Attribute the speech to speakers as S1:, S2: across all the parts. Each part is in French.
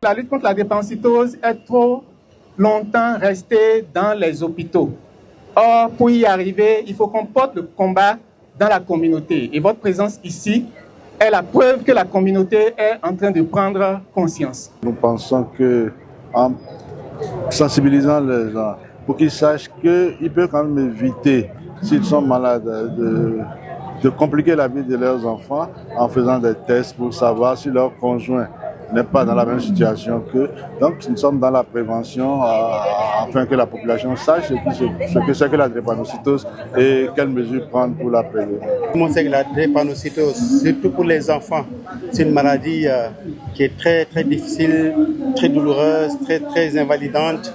S1: La lutte contre la drépanocytose est trop longtemps restée dans les hôpitaux. Or, pour y arriver, il faut qu'on porte le combat dans la communauté. Et votre présence ici est la preuve que la communauté est en train de prendre conscience.
S2: Nous pensons qu'en sensibilisant les gens, pour qu'ils sachent qu'ils peuvent quand même éviter, s'ils sont malades, de compliquer la vie de leurs enfants en faisant des tests pour savoir si leur conjoint n'est pas dans la même situation qu'eux. Donc nous sommes dans la prévention afin que la population sache ce que c'est que la drépanocytose et quelles mesures prendre pour la prévenir.
S3: Tout le monde sait que la drépanocytose, surtout pour les enfants, c'est une maladie qui est très très difficile, très douloureuse, très invalidante.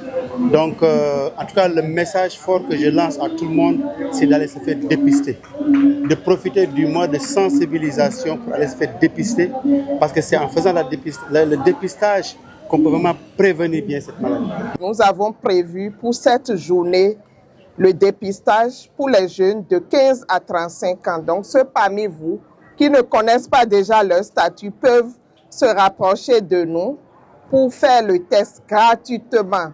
S3: Donc en tout cas le message fort que je lance à tout le monde, c'est d'aller se faire dépister, de profiter du mois de sensibilisation pour aller se faire dépister, parce que c'est en faisant le dépistage qu'on peut vraiment prévenir bien cette maladie.
S4: Nous avons prévu pour cette journée le dépistage pour les jeunes de 15 à 35 ans. Donc ceux parmi vous qui ne connaissent pas déjà leur statut peuvent se rapprocher de nous pour faire le test gratuitement.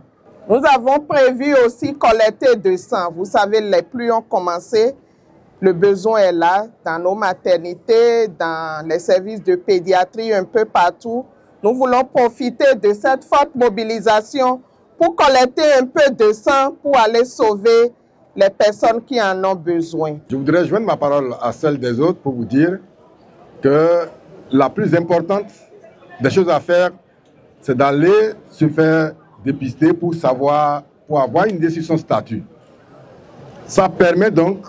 S4: Nous avons prévu aussi collecter de sang. Vous savez, les pluies ont commencé. Le besoin est là dans nos maternités, dans les services de pédiatrie, un peu partout. Nous voulons profiter de cette forte mobilisation pour collecter un peu de sang pour aller sauver les personnes qui en ont besoin.
S5: Je voudrais joindre ma parole à celle des autres pour vous dire que la plus importante des choses à faire, c'est d'aller se faire dépister pour avoir une idée sur son statut. Ça permet donc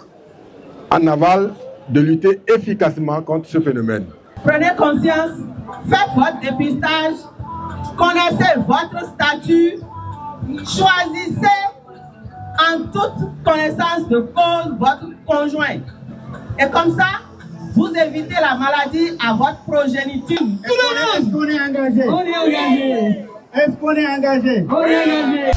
S5: en aval de lutter efficacement contre ce phénomène.
S6: Prenez conscience, faites votre dépistage, connaissez votre statut, choisissez en toute connaissance de cause votre conjoint. Et comme ça, vous évitez la maladie à votre progéniture.
S7: Est-ce qu'on est engagé?
S6: On est engagé.
S7: Est-ce qu'on est engagé?
S6: On est engagé.